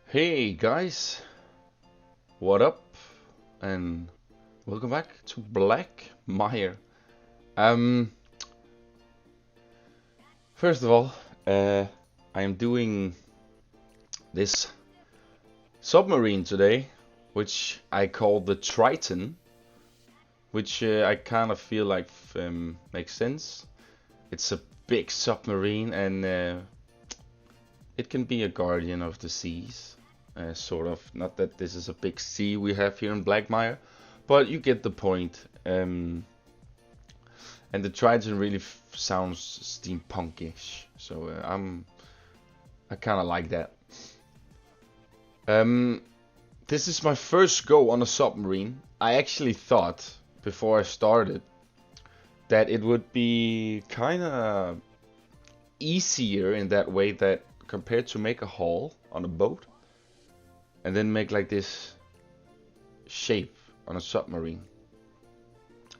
Hey guys, what up? And welcome back to Blackmire. Um, First of all, I am doing this submarine today, which I call the Triton, which I kind of feel like makes sense. It's a big submarine and it can be a guardian of the seas, sort of. Not that this is a big sea we have here in Blackmire, but you get the point. And the Triton really sounds steampunkish, so I kind of like that. This is my first go on a submarine. I actually thought before I started that it would be kind of easier in that way, that compared to make a hull on a boat and then make like this shape on a submarine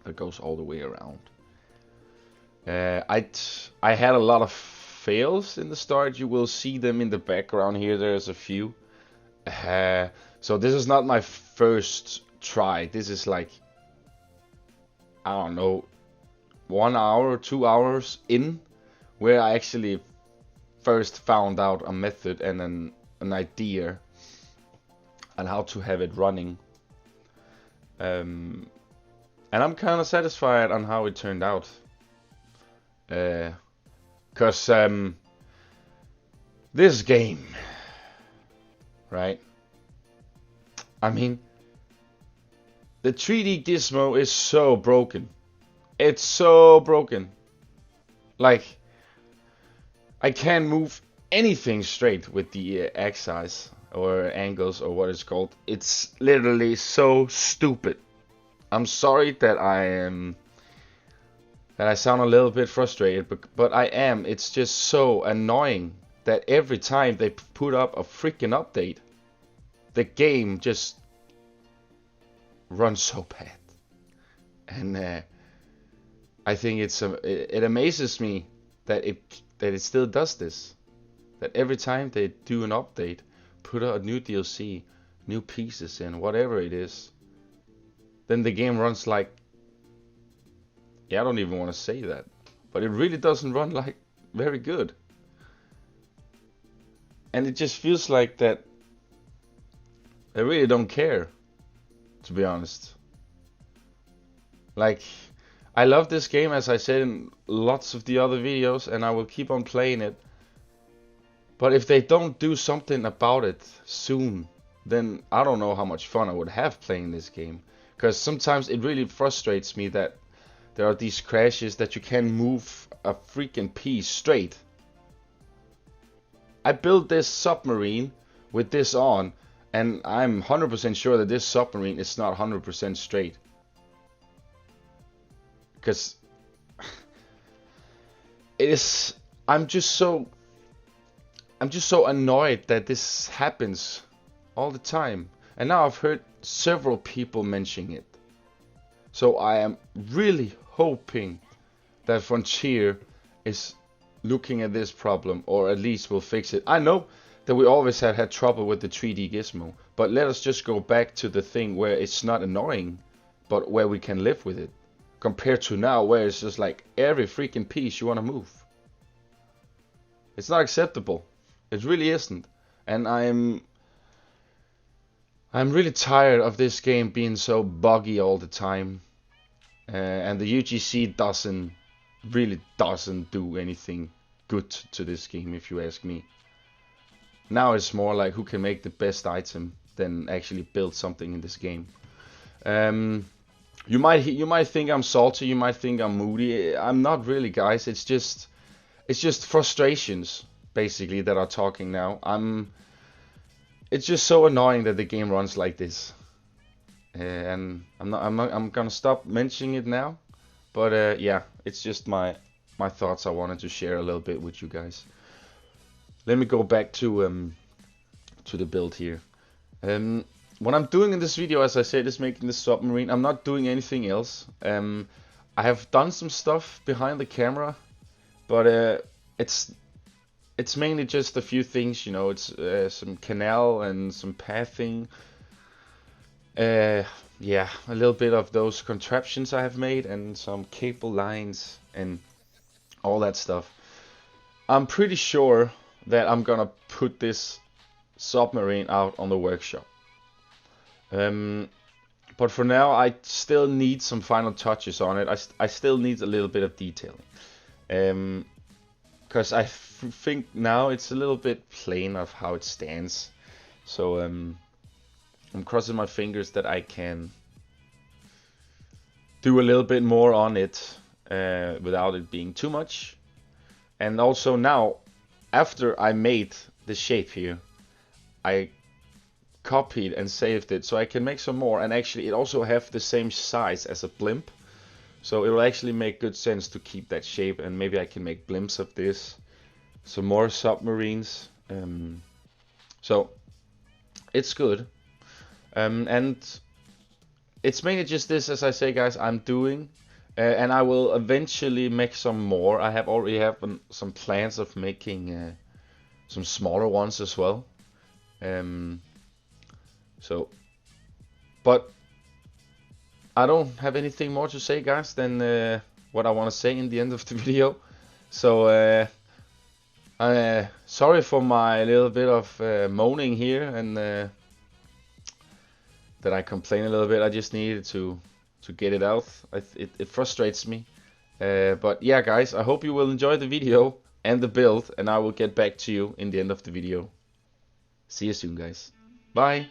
that goes all the way around. I had a lot of fails in the start. You will see them in the background here. There's a few. So this is not my first try. This is like, I don't know, 1 hour or 2 hours in, where I actually first found out a method and an idea on how to have it running. And I'm kind of satisfied on how it turned out. Cause this game, right? I mean, the 3D gizmo is so broken. It's so broken. Like, I can't move anything straight with the axis or angles or what it's called. It's literally so stupid. I'm sorry that I sound a little bit frustrated, but I am. It's just so annoying that every time they put up a freaking update, the game just runs so bad. And I think it amazes me that it still does this. That every time they do an update, put out a new DLC, new pieces in, whatever it is, then the game runs like, yeah, I don't even want to say that, but it really doesn't run like very good. And it just feels like that they really don't care, to be honest. Like, I love this game, as I said in lots of the other videos, and I will keep on playing it. But if they don't do something about it soon, then I don't know how much fun I would have playing this game. Because sometimes it really frustrates me that there are these crashes that you can't move a freaking piece straight. I built this submarine with this on, and I'm 100% sure that this submarine is not 100% straight. Because it is, I'm just so annoyed that this happens all the time. And now I've heard several people mentioning it. So I am really hoping that Frontier is looking at this problem, or at least will fix it. I know that we always had trouble with the 3D gizmo, but let us just go back to the thing where it's not annoying, but where we can live with it. Compared to now, where it's just like every freaking piece you want to move. It's not acceptable. It really isn't. And I'm really tired of this game being so buggy all the time. And the UGC really doesn't do anything good to this game, if you ask me. Now it's more like who can make the best item than actually build something in this game. You might think I'm salty, you might think I'm moody. I'm not really, guys. It's just frustrations basically that are talking now. It's just so annoying that the game runs like this. And I'm gonna stop mentioning it now, but yeah, it's just my thoughts I wanted to share a little bit with you guys. Let me go back to the build here. What I'm doing in this video, as I said, is making the submarine. I'm not doing anything else. I have done some stuff behind the camera, but it's it's mainly just a few things, you know. It's some canal and some pathing. Yeah, a little bit of those contraptions I have made and some cable lines and all that stuff. I'm pretty sure that I'm gonna put this submarine out on the workshop. But for now, I still need some final touches on it. I still need a little bit of detailing. Because I think now it's a little bit plain of how it stands. So I'm crossing my fingers that I can do a little bit more on it without it being too much. And also now, after I made the shape here, I copied and saved it so I can make some more, and actually it also have the same size as a blimp, so it will actually make good sense to keep that shape, and maybe I can make blimps of this, some more submarines. So it's good, and it's mainly just this, as I say guys, I'm doing, and I will eventually make some more. I have already have some plans of making some smaller ones as well. So, but I don't have anything more to say, guys, than what I want to say in the end of the video. So, sorry for my little bit of moaning here, and that I complain a little bit. I just needed to get it out. It frustrates me. But yeah, guys, I hope you will enjoy the video and the build, and I will get back to you in the end of the video. See you soon, guys. Bye.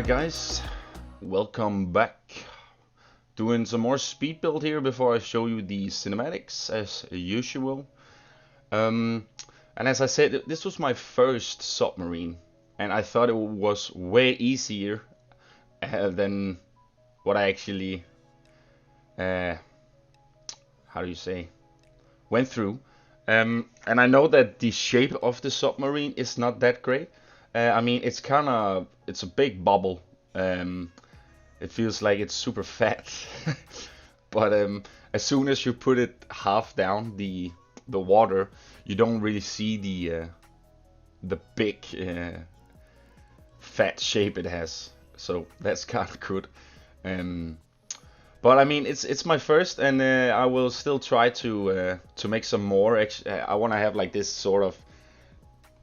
Alright guys, welcome back. Doing some more speed build here before I show you the cinematics as usual. And as I said, this was my first submarine, and I thought it was way easier than what I actually, how do you say, went through. And I know that the shape of the submarine is not that great. I mean, it's a big bubble. It feels like it's super fat. But as soon as you put it half down the water, you don't really see the big fat shape it has. So that's kind of good. But I mean, it's my first, and I will still try to make some more. I want to have like this sort of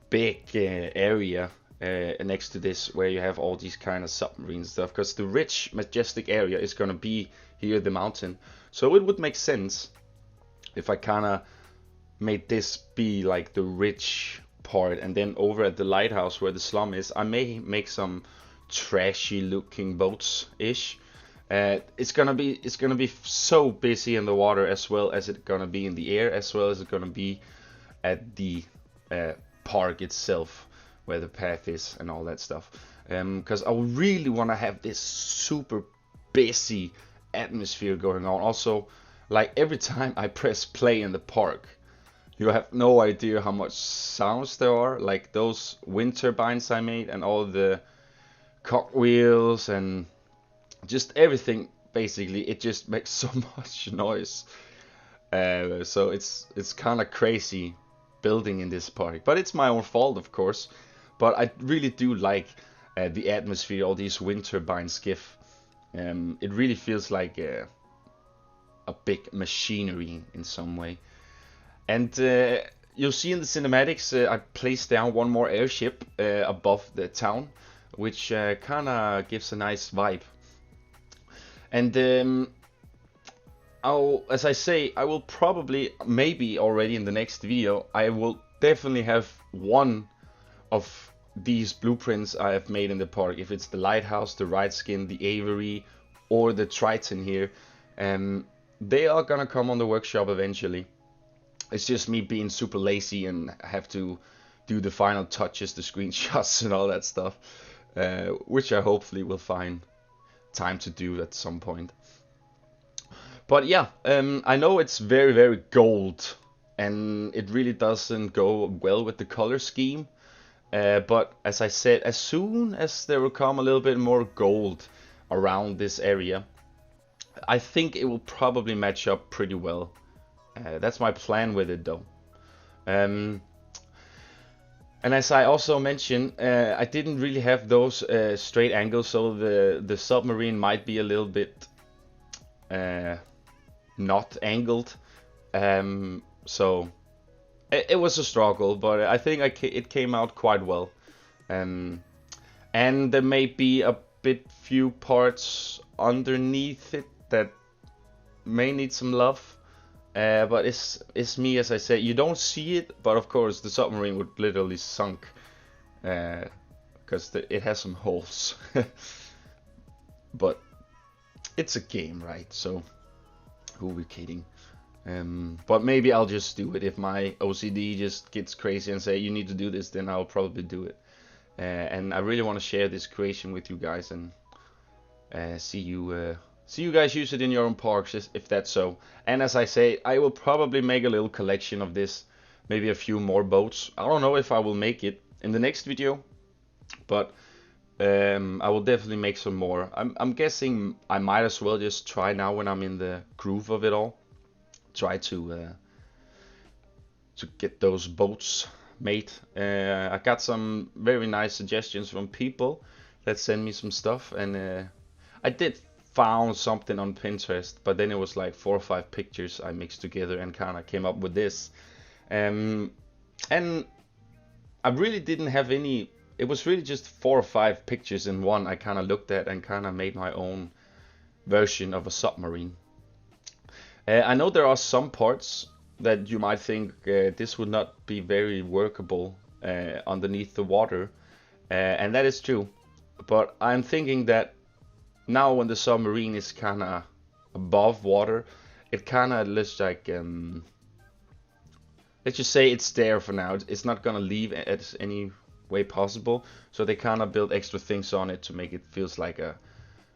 big area next to this, where you have all these kind of submarine stuff, because the rich majestic area is gonna be here, the mountain. So it would make sense if I kind of made this be like the rich part, and then over at the lighthouse where the slum is, I may make some trashy looking boats ish. It's gonna be so busy in the water, as well as it's gonna be in the air, as well as it's gonna be at the park itself, where the path is and all that stuff. Because I really want to have this super busy atmosphere going on. Also, like every time I press play in the park, you have no idea how much sounds there are. Like those wind turbines I made, and all the cogwheels and just everything. Basically, it just makes so much noise. So it's kind of crazy building in this park, but it's my own fault, of course. But I really do like the atmosphere, all these wind turbines skiff. It really feels like a big machinery in some way. And you'll see in the cinematics, I placed down one more airship above the town, which kind of gives a nice vibe. And as I say, I will probably, maybe already in the next video, I will definitely have one of these blueprints I have made in the park. If it's the lighthouse, the ride skin, the aviary, or the Triton here, they are gonna come on the workshop eventually. It's just me being super lazy and have to do the final touches, the screenshots and all that stuff, which I hopefully will find time to do at some point. But yeah, I know it's very, very gold, and it really doesn't go well with the color scheme. But as I said, as soon as there will come a little bit more gold around this area, I think it will probably match up pretty well. That's my plan with it, though. And as I also mentioned, I didn't really have those straight angles, so the submarine might be a little bit not angled. So it was a struggle, but I think it came out quite well. And there may be a bit few parts underneath it that may need some love. But it's me, as I say, you don't see it, but of course the submarine would literally sunk, because it has some holes. But it's a game, right? So who are we kidding? But maybe I'll just do it. If my OCD just gets crazy and say you need to do this, then I'll probably do it. And I really want to share this creation with you guys, and see you guys use it in your own parks, if that's so. And as I say, I will probably make a little collection of this, maybe a few more boats. I don't know if I will make it in the next video, but I will definitely make some more. I'm guessing I might as well just try now when I'm in the groove of it all. Try to get those boats made. I got some very nice suggestions from people that send me some stuff, and I did found something on Pinterest, but then it was like 4 or 5 pictures I mixed together and kind of came up with this. And I really didn't have any. It was really just 4 or 5 pictures in one I kind of looked at and kind of made my own version of a submarine. I know there are some parts that you might think this would not be very workable underneath the water, and that is true. But I'm thinking that now when the submarine is kind of above water, it kind of looks like let's just say it's there for now. It's not gonna leave at any way possible. So they kind of build extra things on it to make it feels like a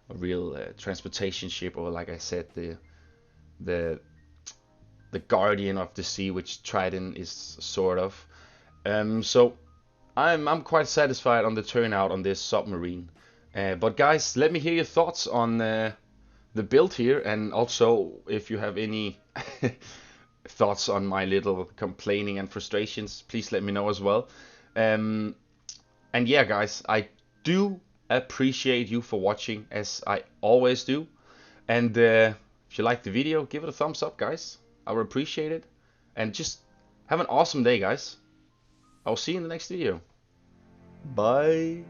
real transportation ship, or like I said, the the guardian of the sea, which Triton is sort of. So I'm quite satisfied on the turnout on this submarine. But guys, let me hear your thoughts on the build here, and also if you have any thoughts on my little complaining and frustrations, please let me know as well. And yeah, guys, I do appreciate you for watching, as I always do. And if you like the video, give it a thumbs up, guys. I would appreciate it. And just have an awesome day, guys. I'll see you in the next video. Bye.